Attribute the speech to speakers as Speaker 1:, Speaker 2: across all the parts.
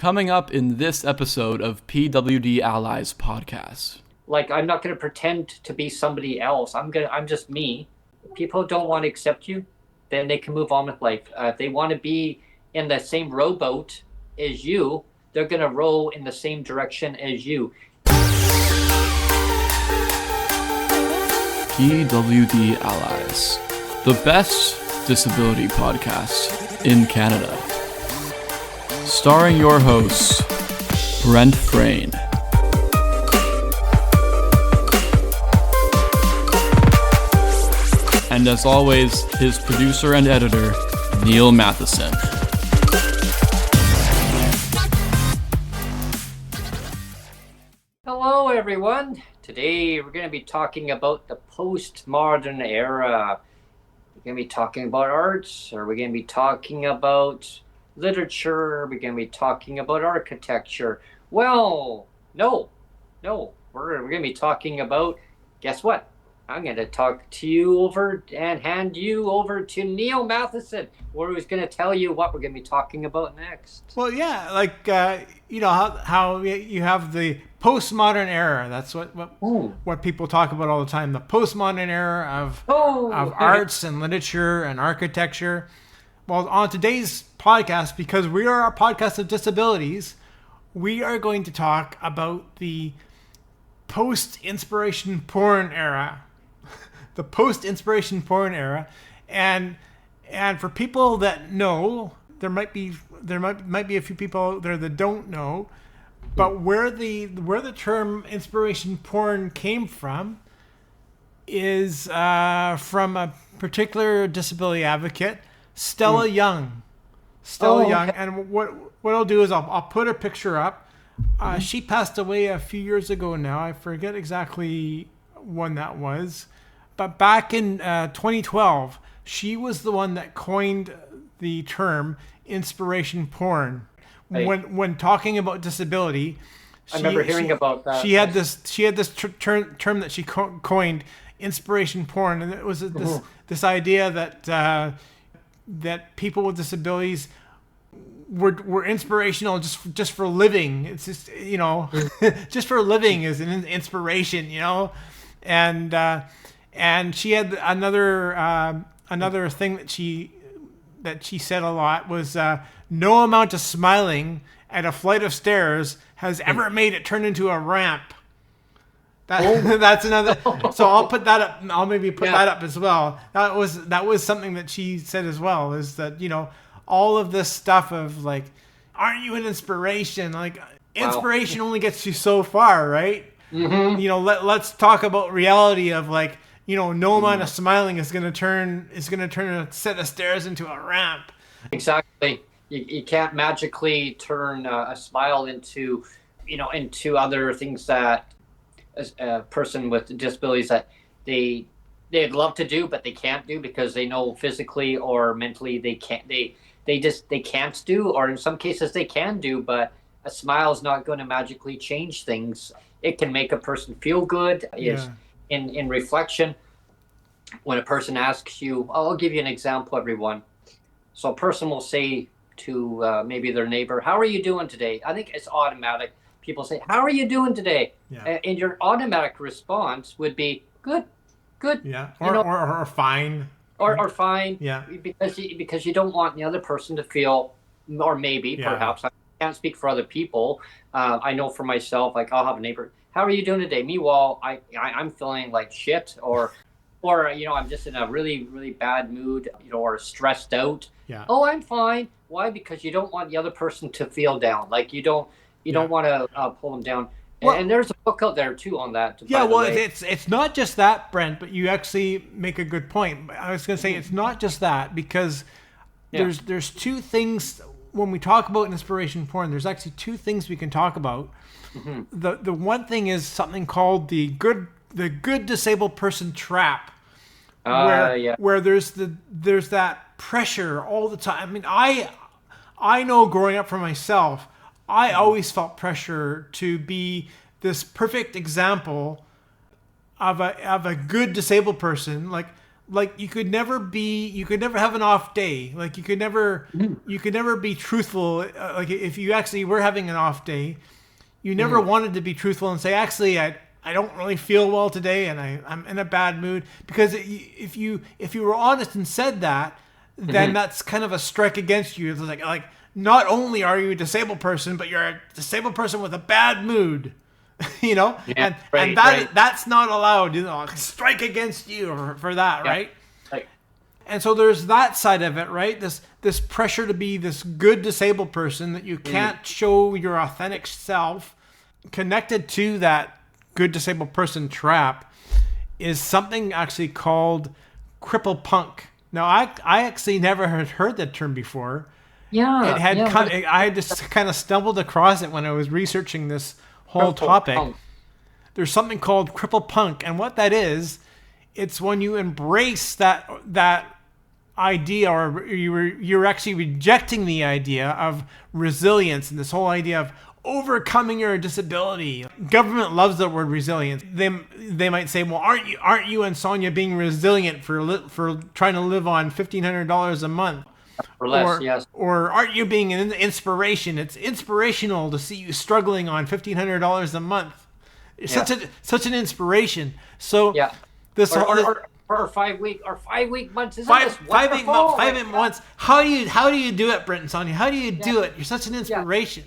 Speaker 1: Coming up in this episode of PWD Allies podcast.
Speaker 2: Like, I'm not going to pretend to be somebody else. I'm just me. If people don't want to accept you, then they can move on with life. If they want to be in the same rowboat as you, they're going to row in the same direction as you.
Speaker 1: PWD Allies, the best disability podcast in Canada. Starring your hosts, Brent Frayne. And as always, his producer and editor, Neil Matheson.
Speaker 2: Hello, everyone. Today, we're going to be talking about the postmodern era. We're going to be talking about arts, or we're going to be talking about literature, we're going to be talking about architecture. Well, no, we're going to be talking about, guess what? I'm going to talk to you over and hand you over to Neil Matheson, where he's going to tell you what we're going to be talking about next.
Speaker 3: Well, yeah, like, how you have the postmodern era. That's what people talk about all the time. The postmodern era of arts and literature and architecture. Well, on today's podcast, because we are a podcast of disabilities, we are going to talk about the post-inspiration porn era. The post-inspiration porn era. And for people that know, there might be a few people out there that don't know, but where the term inspiration porn came from is from a particular disability advocate, Stella Young. Stella Young. And what I'll do is I'll put her picture up. She passed away a few years ago now. I forget exactly when that was. But back in 2012, she was the one that coined the term inspiration porn. Hey. When talking about disability,
Speaker 2: I remember hearing about that.
Speaker 3: She had this term that she coined, inspiration porn, and it was this idea that people with disabilities were inspirational just for living. It's just, just for living is an inspiration, and she had another thing that she said a lot was no amount of smiling at a flight of stairs has ever made it turn into a ramp. That's another. So I'll put that up. I'll maybe put that up as well. That was something that she said as well. Is that all of this stuff of like, aren't you an inspiration? Like inspiration only gets you so far, right? Mm-hmm. Let's talk about reality of like no amount of smiling is gonna turn a set of stairs into a ramp.
Speaker 2: Exactly. You can't magically turn a smile into other things that a person with disabilities that they'd love to do but they can't do because they know physically or mentally they can't do, or in some cases they can do, but a smile is not going to magically change things. It can make a person feel good. In reflection, when a person asks you, I'll give you an example, everyone. So a person will say to maybe their neighbor, how are you doing today? I think it's automatic. People say, how are you doing today? Yeah. And your automatic response would be good.
Speaker 3: Yeah. Or fine.
Speaker 2: Or fine.
Speaker 3: Yeah.
Speaker 2: Because you don't want the other person to feel, or maybe perhaps, I can't speak for other people. I know for myself, like I'll have a neighbor, how are you doing today? Meanwhile, I'm feeling like shit, or I'm just in a really, really bad mood, or stressed out.
Speaker 3: Yeah.
Speaker 2: Oh, I'm fine. Why? Because you don't want the other person to feel down. Like you don't want to pull them down. Well, and there's a book out there too on that.
Speaker 3: Yeah, well, it's not just that, Brent, but you actually make a good point. I was going to say it's not just that, because there's two things when we talk about inspiration porn. There's actually two things we can talk about. Mm-hmm. The one thing is something called the good disabled person trap, where there's that pressure all the time. I mean, I know growing up for myself, I always felt pressure to be this perfect example of a good disabled person, like like you could never have an off day. Like you could never be truthful. Like if you actually were having an off day, you never wanted to be truthful and say, actually, I don't really feel well today, and I'm in a bad mood. Because if you were honest and said that, then that's kind of a strike against you. It's like not only are you a disabled person, but you're a disabled person with a bad mood. You know,
Speaker 2: Yeah,
Speaker 3: and that's not allowed. You know, strike against you for that, right?
Speaker 2: Like,
Speaker 3: And so there's that side of it, right? This pressure to be this good disabled person that you can't show your authentic self. Connected to that good disabled person trap is something actually called cripple punk. Now, I actually never had heard that term before.
Speaker 2: yeah,
Speaker 3: I just kind of stumbled across it when I was researching this whole topic.
Speaker 2: punk.
Speaker 3: There's something called cripple punk, and what that is, it's when you embrace that idea, or you're actually rejecting the idea of resilience and this whole idea of overcoming your disability. Government loves the word resilience. They might say, well, aren't you and Sonia being resilient for trying to live on $1,500 a month?
Speaker 2: Or less, yes.
Speaker 3: Or aren't you being an inspiration? It's inspirational to see you struggling on $1,500 a month. It's such an inspiration. So this
Speaker 2: or 5 week months. Isn't
Speaker 3: five
Speaker 2: this wonderful?
Speaker 3: 5 months. How do you do it, Brent and Sonia? How do you do it? You're such an inspiration.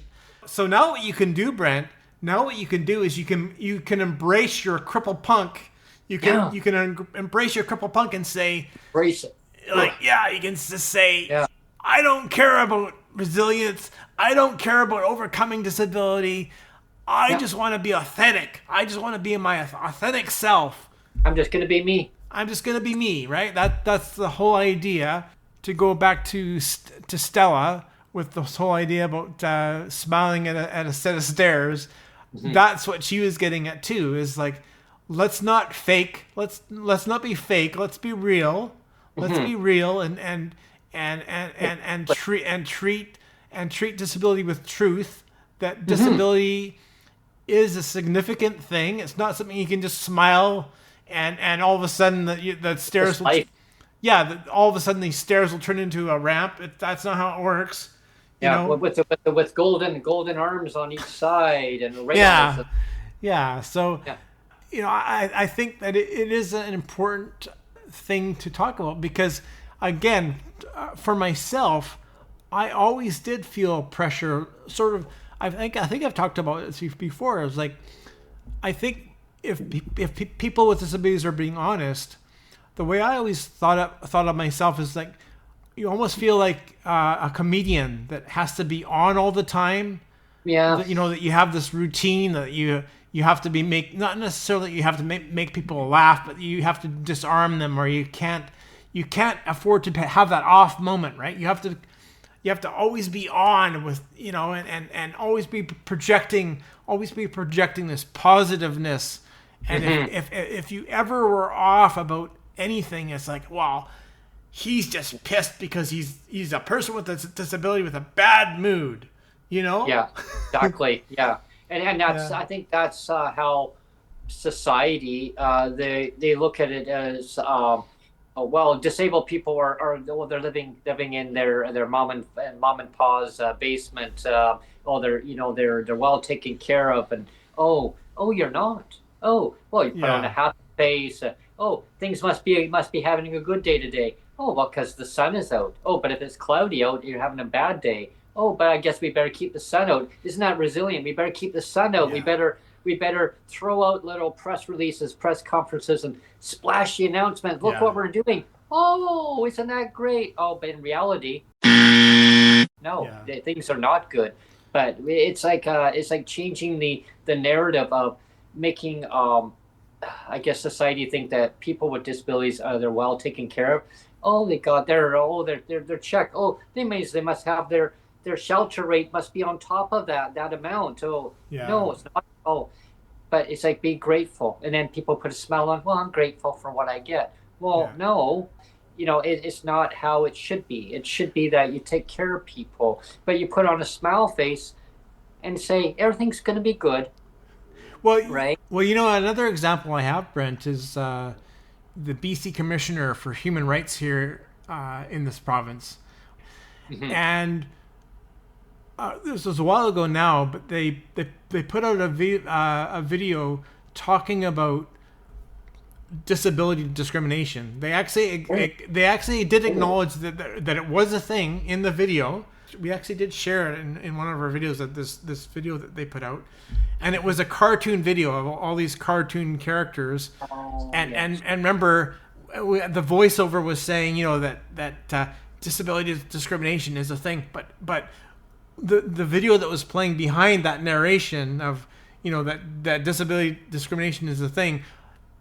Speaker 3: So now what you can do, Brent? Now what you can do is you can embrace your cripple punk. You can embrace your cripple punk and say,
Speaker 2: Embrace it.
Speaker 3: like, you can just say, I don't care about resilience. I don't care about overcoming disability. I just want to be authentic. I just want to be my authentic self.
Speaker 2: I'm just gonna be me.
Speaker 3: I'm just gonna be me, right? That's the whole idea. To go back to Stella with this whole idea about smiling at a set of stairs. That's what she was getting at too. Is like, let's not fake. Let's not be fake. Let's be real. Let's be real and treat disability with truth. That disability is a significant thing. It's not something you can just smile and all of a sudden that stairs will, that all of a sudden these stairs will turn into a ramp. That's not how it works. You know?
Speaker 2: With golden arms on each side and
Speaker 3: So you know, I think that it is an important thing to talk about because, again, for myself, I always did feel pressure. Sort of, I think I've talked about this before. It was like, I think if people with disabilities are being honest, the way I always thought of myself is like, you almost feel like a comedian that has to be on all the time.
Speaker 2: Yeah.
Speaker 3: That, you know, that you have this routine that you have to be not necessarily that you have to make people laugh, but you have to disarm them, or you can't afford to have that off moment, right? You have to always be on with, you know, and always be projecting this positiveness. And if you ever were off about anything, it's like, well, he's just pissed because he's a person with a disability with a bad mood, you know?
Speaker 2: Yeah, exactly. Yeah. And that's, I think that's how society, they look at it as, well, disabled people they're living in their mom and pa's basement. They're well taken care of, and you're not. Oh, well, you put on a happy face. Things must be having a good day today. Oh, well, because the sun is out. Oh, but if it's cloudy out, you're having a bad day. Oh, but I guess we better keep the sun out. Isn't that resilient? We better keep the sun out.
Speaker 3: Yeah.
Speaker 2: We better throw out little press releases, press conferences, and splash the announcement. Look what we're doing. Oh, isn't that great? Oh, but in reality, no, things are not good. But it's like changing the narrative of making I guess society think that people with disabilities they're well taken care of. Oh, they're checked. Oh, they must have their shelter rate must be on top of that amount. Oh, no, it's not. Oh, but it's like, be grateful. And then people put a smile on, well, I'm grateful for what I get. Well, no, you know, it's not how it should be. It should be that you take care of people, but you put on a smile face and say, everything's going to be good.
Speaker 3: Well,
Speaker 2: right.
Speaker 3: Well, you know, another example I have, Brent, is the BC Commissioner for Human Rights here in this province. And this was a while ago now, but they put out a video talking about disability discrimination. They actually did acknowledge that it was a thing in the video. We actually did share it in one of our videos, that this video that they put out, and it was a cartoon video of all these cartoon characters, and remember, the voiceover was saying, that disability discrimination is a thing, but the video that was playing behind that narration of that disability discrimination is a thing,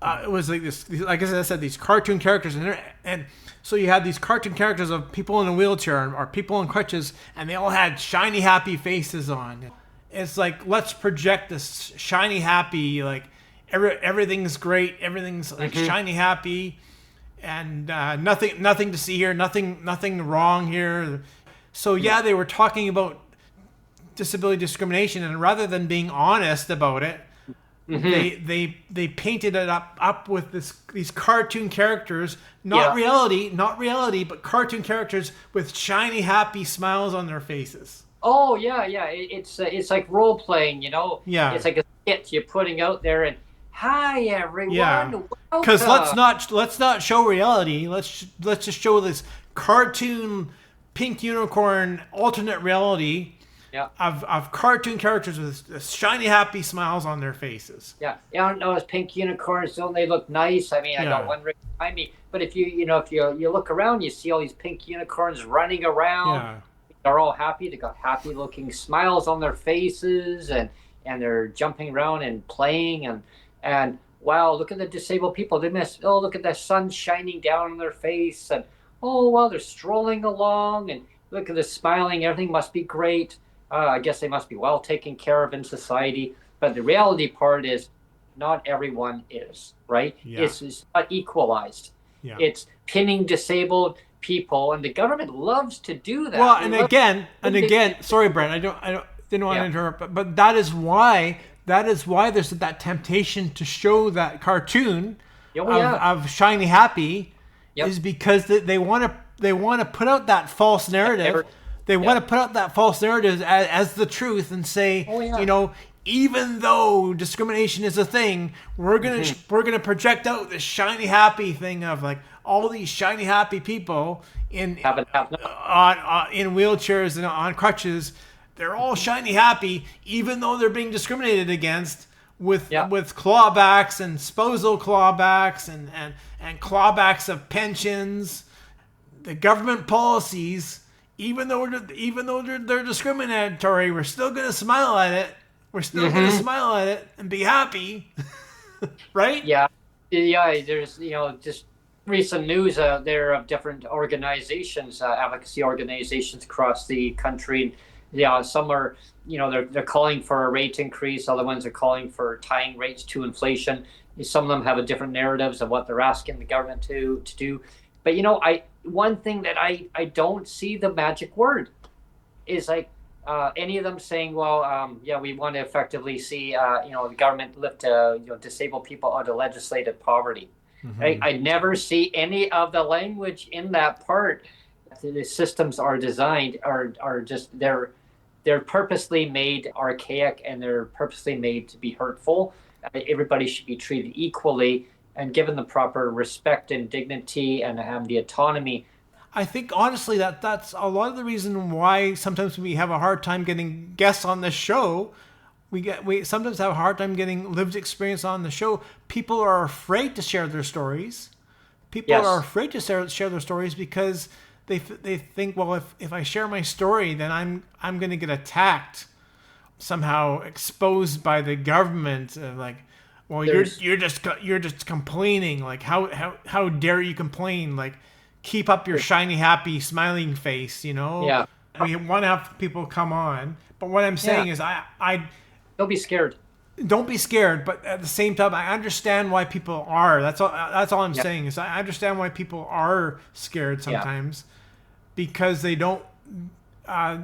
Speaker 3: it was like this, like I said, these cartoon characters, and so you had these cartoon characters of people in a wheelchair or people in crutches, and they all had shiny, happy faces on. It's like, let's project this shiny, happy, like everything's great, everything's like shiny, happy, and nothing to see here, nothing wrong here. So yeah, they were talking about disability discrimination, and rather than being honest about it, they painted it up with these cartoon characters, not reality, but cartoon characters with shiny, happy smiles on their faces.
Speaker 2: Oh yeah. It's like role playing,
Speaker 3: Yeah.
Speaker 2: It's like a skit you're putting out there, and hi everyone.
Speaker 3: Yeah. Because let's not show reality. Let's just show this cartoon pink unicorn alternate reality.
Speaker 2: Yeah.
Speaker 3: Of cartoon characters with shiny, happy smiles on their faces.
Speaker 2: Yeah. I don't know, as pink unicorns, don't they look nice? I mean, I got one right behind me. But if you look around, you see all these pink unicorns running around.
Speaker 3: Yeah.
Speaker 2: They're all happy. They got happy looking smiles on their faces, and they're jumping around and playing, and wow, look at the disabled people. Look at the sun shining down on their face, and oh wow, they're strolling along, and look at the smiling. Everything must be great. I guess they must be well taken care of in society. But the reality part is, not everyone is, right?
Speaker 3: Yeah.
Speaker 2: It's not equalized.
Speaker 3: Yeah.
Speaker 2: It's pinning disabled people, and the government loves to do that.
Speaker 3: Well, and again, sorry, Brent, I didn't want to interrupt, but that is why there's that temptation to show that cartoon of shiny happy, is because they want to put out that false narrative. They want to put out that false narrative as the truth, and say, even though discrimination is a thing, we're gonna project out this shiny, happy thing of like all these shiny, happy people in wheelchairs and on crutches. They're all shiny, happy, even though they're being discriminated against with clawbacks and spousal clawbacks and clawbacks of pensions. The government policies. Even though they're discriminatory, we're still gonna smile at it. We're still gonna smile at it and be happy, right?
Speaker 2: Yeah. There's just recent news there of different organizations, advocacy organizations across the country. Yeah, some are they're calling for a rate increase. Other ones are calling for tying rates to inflation. Some of them have a different narratives of what they're asking the government to do. But one thing that I don't see the magic word is like any of them saying, well, we want to effectively see the government lift disabled people out of legislated poverty. Right? I never see any of the language in that part. The systems are designed are just they're purposely made archaic, and they're purposely made to be hurtful. Everybody should be treated equally and given the proper respect and dignity and the autonomy.
Speaker 3: I think honestly that's a lot of the reason why sometimes we have a hard time getting guests on this show. We sometimes have a hard time getting lived experience on the show. People are afraid to share their stories. People are afraid to share their stories because they think, well, if I share my story, then I'm going to get attacked, somehow exposed by the government, like. Well, you're just complaining. Like how dare you complain? Like, keep up your shiny, happy, smiling face.
Speaker 2: Yeah.
Speaker 3: We want to have people come on, but what I'm saying is, I
Speaker 2: don't be scared.
Speaker 3: Don't be scared, but at the same time, I understand why people are. That's all I'm saying is I understand why people are scared sometimes, because they don't.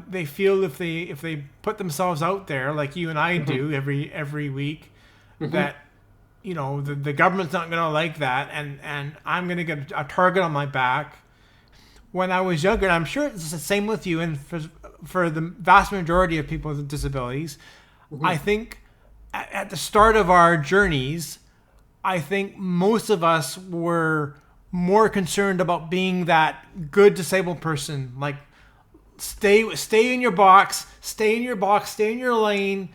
Speaker 3: They feel if they put themselves out there like you and I do every week, that the government's not going to like that, and I'm going to get a target on my back. When I was younger, and I'm sure it's the same with you, and for the vast majority of people with disabilities, I think at the start of our journeys, I think most of us were more concerned about being that good disabled person, like stay in your box, stay in your lane.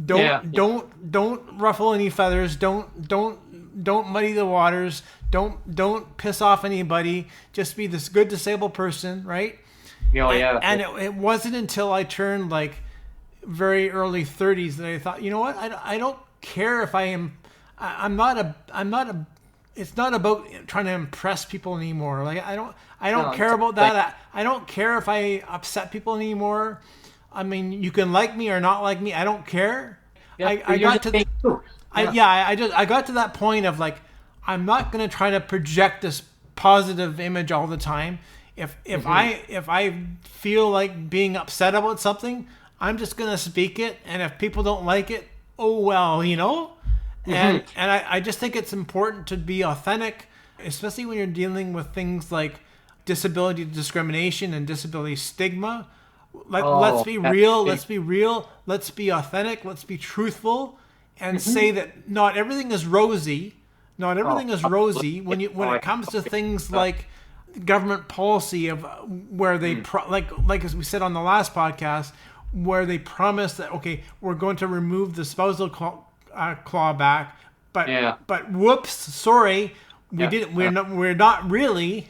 Speaker 3: Don't ruffle any feathers. Don't muddy the waters. Don't piss off anybody. Just be this good disabled person, right? And it wasn't until I turned like very early 30s that I thought, you know what? I don't care if I am. I'm not a. It's not about trying to impress people anymore. Like I don't care about that. I don't care if I upset people anymore. I mean, you can like me or not like me. I don't care. I got to that point of like, I'm not going to try to project this positive image all the time. If I feel like being upset about something, I'm just going to speak it. And if people don't like it, oh well, And I just think it's important to be authentic, especially when you're dealing with things like disability discrimination and disability stigma. Let's be real. Let's be authentic. Let's be truthful, and say that not everything is rosy. Not everything is rosy when it comes to things like government policy of where they like as we said on the last podcast, where they promise that we're going to remove the spousal clawback, but whoops, sorry, we didn't. We're not really.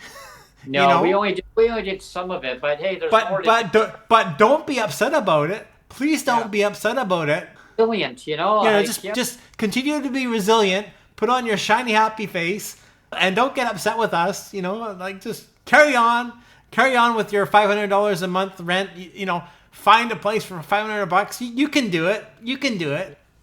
Speaker 2: No, we only did some of it, but hey, there's more.
Speaker 3: But don't be upset about it. Please don't be upset about it.
Speaker 2: Resilient,
Speaker 3: just continue to be resilient. Put on your shiny happy face, and don't get upset with us. Just carry on with your $500 a month rent. Find a place for $500. You can do it.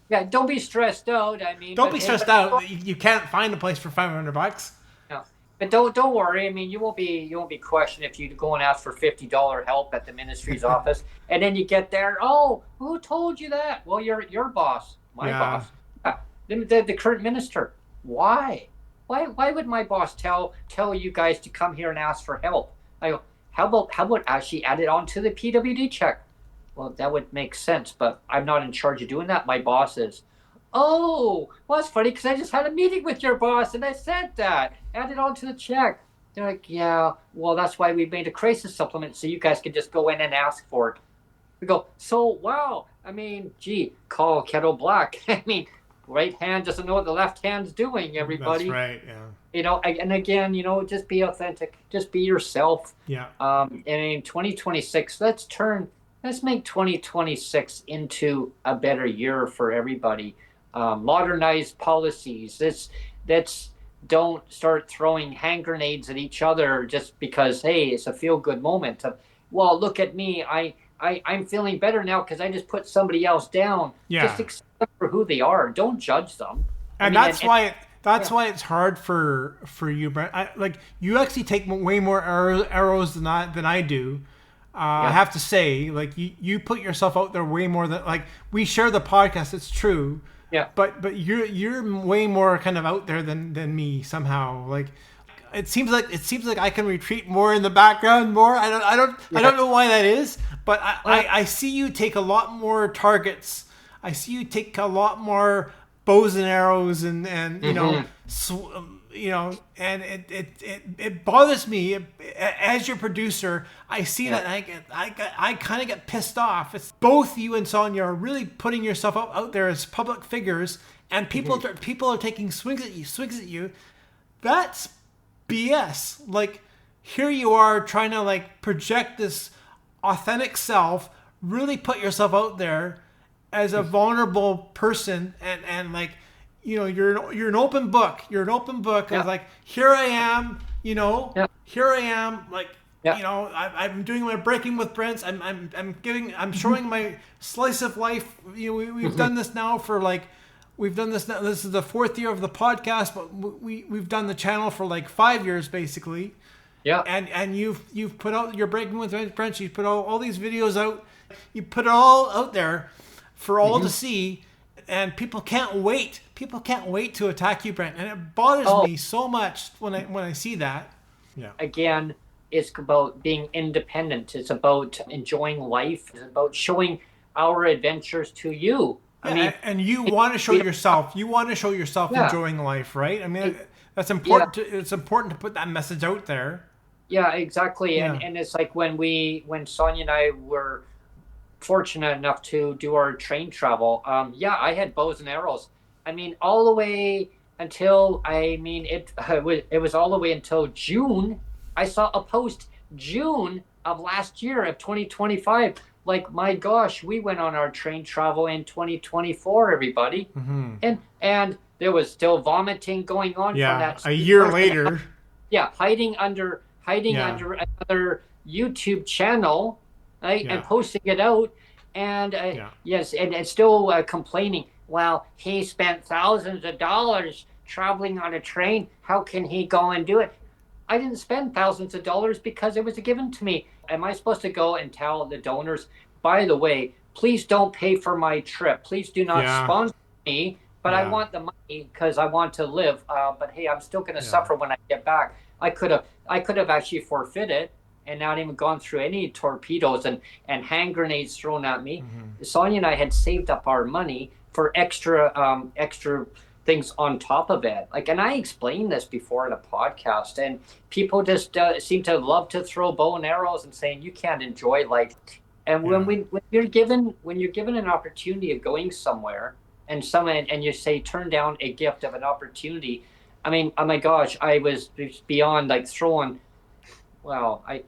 Speaker 2: Yeah, don't be stressed out. I mean,
Speaker 3: don't be stressed out. You can't find a place for $500.
Speaker 2: No, but don't worry. I mean, you won't be questioned if you go and ask for $50 help at the ministry's office, and then you get there. Oh, who told you that? Well, your boss, my boss, the current minister. Why would my boss tell you guys to come here and ask for help? I go, how about actually add it onto the PWD check? Well, that would make sense, but I'm not in charge of doing that. My boss is. Oh, well, that's funny because I just had a meeting with your boss and I said that. Add it onto the check. They're like, yeah, well, that's why we made a crisis supplement so you guys can just go in and ask for it. We go, so, wow, I mean, gee, call kettle black. I mean, right hand doesn't know what the left hand's doing, everybody.
Speaker 3: That's right, yeah.
Speaker 2: And again, just be authentic. Just be yourself.
Speaker 3: Yeah.
Speaker 2: And in 2026, let's make 2026 into a better year for everybody. Modernize policies. Let's don't start throwing hand grenades at each other just because, hey, it's a feel-good moment. Well, look at me. I'm feeling better now because I just put somebody else down.
Speaker 3: Yeah.
Speaker 2: Just accept them for who they are. Don't judge them.
Speaker 3: And that's why it's hard for you, Brent. You actually take way more arrows than I do. I have to say, you put yourself out there way more than we share the podcast. It's true.
Speaker 2: Yeah.
Speaker 3: But you're way more kind of out there than me somehow. It seems like I can retreat more in the background more. I don't know why that is, but I see you take a lot more targets. I see you take a lot more bows and arrows and and it bothers me as your producer. I see that and I kind of get pissed off. It's both you and Sonia are really putting yourself out there as public figures, and people are taking swings at you. That's BS. Here you are trying to project this authentic self, really put yourself out there as a vulnerable person, and you're an open book. You're an open book. Of here I am, here I am, I'm doing my Breaking with Brents. I'm showing my slice of life. We've done this now for this is the 4th year of the podcast, but we've done the channel for 5 years basically.
Speaker 2: Yeah.
Speaker 3: And you've put out your Breaking with Brents. You put all these videos out. You put it all out there for all to see. and people can't wait. People can't wait to attack you, Brent, and it bothers me so much when I see that. Yeah.
Speaker 2: Again, it's about being independent. It's about enjoying life. It's about showing our adventures to you. I mean,
Speaker 3: and you want to show yourself. You want to show yourself enjoying life, right? I mean, that's important. It's important to put that message out there.
Speaker 2: Yeah, exactly. Yeah. And it's like when Sonia and I were fortunate enough to do our train travel. I had bows and arrows. I mean, all the way until it was all the way until June. I saw a post June of last year of 2025. Like, my gosh, we went on our train travel in 2024, everybody. Mm-hmm. And there was still vomiting going on from that.
Speaker 3: A year later.
Speaker 2: Yeah, hiding under another YouTube channel, right, and posting it out, and yes, and still complaining. Well, he spent thousands of dollars traveling on a train. How can he go and do it? I didn't spend thousands of dollars because it was given to me. Am I supposed to go and tell the donors, by the way, please don't pay for my trip. Please do not sponsor me, but I want the money because I want to live. But hey, I'm still going to suffer when I get back. I could have actually forfeited and not even gone through any torpedoes and hand grenades thrown at me. Mm-hmm. Sonia and I had saved up our money for extra things on top of it. Like, and I explained this before in a podcast, and people just seem to love to throw bow and arrows and saying you can't enjoy life. And when you're given an opportunity of going somewhere, and you say turn down a gift of an opportunity. I mean, oh my gosh, I was beyond like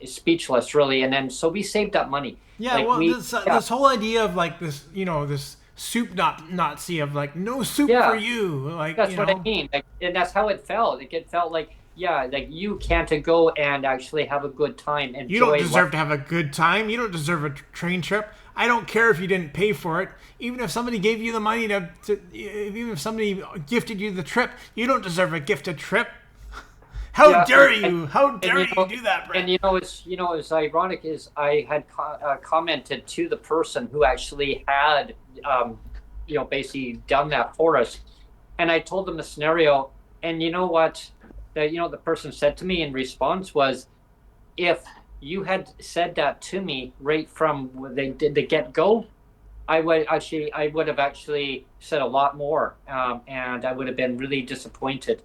Speaker 2: speechless really. And then so we saved up money.
Speaker 3: Yeah, like this whole idea of like this, this soup Nazi of like no soup for you. Like
Speaker 2: that's what I mean. Like, and that's how it felt. Like it felt like like you can't go and actually have a good time.
Speaker 3: You don't deserve to have a good time. You don't deserve a train trip. I don't care if you didn't pay for it. Even if somebody gave you the money even if somebody gifted you the trip, you don't deserve a gifted trip. How dare you? How dare you do that, Brent?
Speaker 2: And it's ironic is I had commented to the person who actually had basically done that for us, and I told them the scenario, and you know what, the person said to me in response was, if you had said that to me right from the get-go, I would have actually said a lot more, and I would have been really disappointed.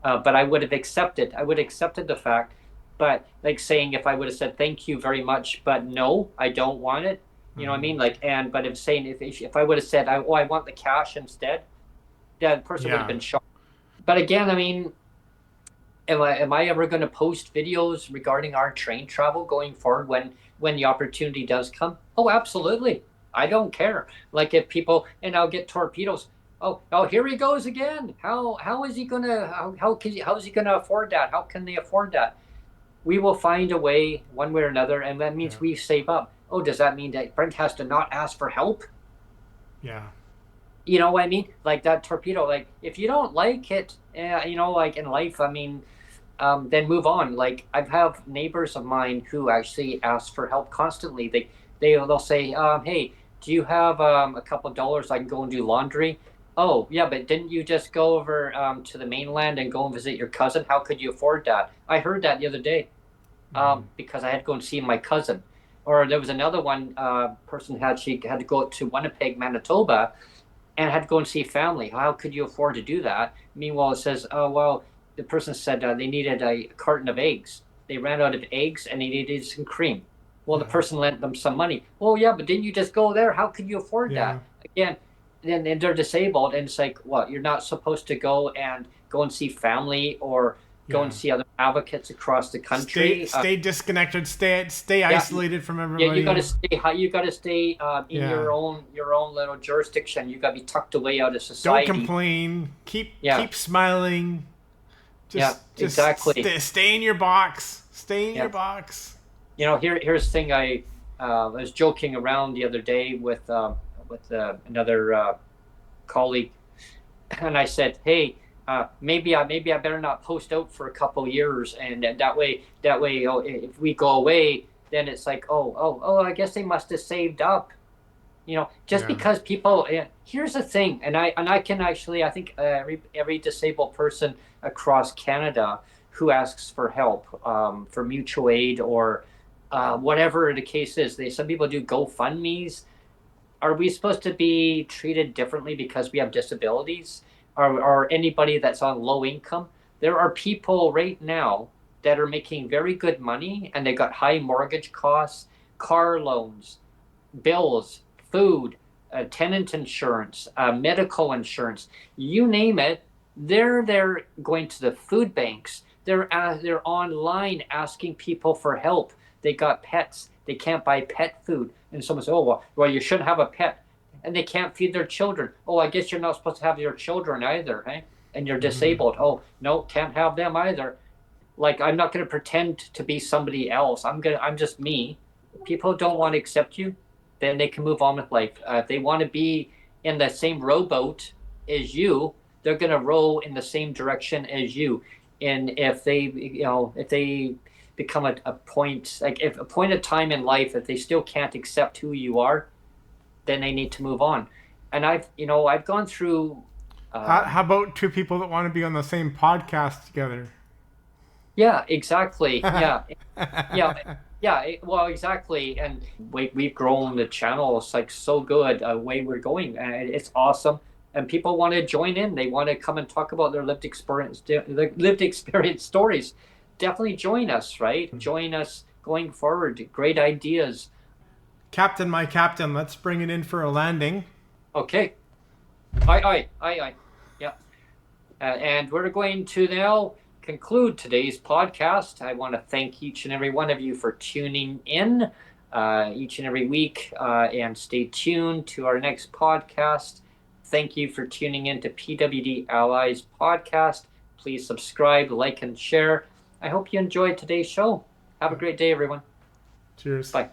Speaker 2: But I would have accepted. I would have accepted the fact. But like saying, if I would have said thank you very much, but no, I don't want it. You know what I mean? Like, but if I would have said, I want the cash instead, that person would have been shocked. But again, I mean, am I ever going to post videos regarding our train travel going forward when the opportunity does come? Oh, absolutely. I don't care. Like if people, and I'll get torpedoes. Oh, here he goes again. How is he gonna how is he gonna afford that? How can they afford that? We will find a way, one way or another, and that means we save up. Oh, does that mean that Brent has to not ask for help?
Speaker 3: Yeah.
Speaker 2: You know what I mean? Like that torpedo. Like if you don't like it, like in life, I mean, then move on. Like I have neighbors of mine who actually ask for help constantly. They'll say, hey, do you have a couple of dollars I can go and do laundry? Oh, yeah, but didn't you just go over to the mainland and go and visit your cousin? How could you afford that? I heard that the other day because I had to go and see my cousin. Or there was another one person she had to go to Winnipeg, Manitoba, and had to go and see family. How could you afford to do that? Meanwhile, it says, oh, well, the person said they needed a carton of eggs. They ran out of eggs and they needed some cream. Well, the person lent them some money. Oh, yeah, but didn't you just go there? How could you afford that? Again, then they're disabled, and it's like, what? You're not supposed to go and see family or go and see other advocates across the country.
Speaker 3: Stay disconnected. Stay isolated from everybody.
Speaker 2: Yeah, you got to stay in your own little jurisdiction. You got to be tucked away out of society.
Speaker 3: Don't complain. Keep smiling.
Speaker 2: Exactly.
Speaker 3: Stay in your box. Stay in your box.
Speaker 2: Here's the thing. I was joking around the other day with another colleague, and I said, hey, maybe I better not post out for a couple of years, and that way if we go away, then it's like, oh, I guess they must have saved up. Just
Speaker 3: Yeah.
Speaker 2: because people, here's the thing, and I can actually, I think every disabled person across Canada who asks for help, for mutual aid or whatever the case is, some people do GoFundMe's. Are we supposed to be treated differently because we have disabilities, or anybody that's on low income? There are people right now that are making very good money and they got high mortgage costs, car loans, bills, food, tenant insurance, medical insurance, you name it. They're going to the food banks. They're online asking people for help. They got pets. They can't buy pet food, and someone says, "Oh well, you shouldn't have a pet," and they can't feed their children. Oh, I guess you're not supposed to have your children either, hey? And you're disabled. Oh no, can't have them either. Like, I'm not going to pretend to be somebody else. I'm just me. People don't want to accept you, then they can move on with life. If they want to be in the same rowboat as you, they're going to row in the same direction as you. And if they become a point, like if a point of time in life, if they still can't accept who you are, then they need to move on. And I've gone through.
Speaker 3: How about two people that want to be on the same podcast together?
Speaker 2: Yeah, exactly. Yeah, yeah. Well, exactly. And we've grown the channel. It's like so good. Way we're going, and it's awesome. And people want to join in. They want to come and talk about their lived experience stories. Definitely join us, right? Join us going forward. Great ideas.
Speaker 3: Captain, my captain, let's bring it in for a landing.
Speaker 2: Okay. Aye. Yeah. And we're going to now conclude today's podcast. I want to thank each and every one of you for tuning in each and every week, and stay tuned to our next podcast. Thank you for tuning in to PWD Allies podcast. Please subscribe, like, and share. I hope you enjoyed today's show. Have a great day, everyone.
Speaker 3: Cheers.
Speaker 2: Bye.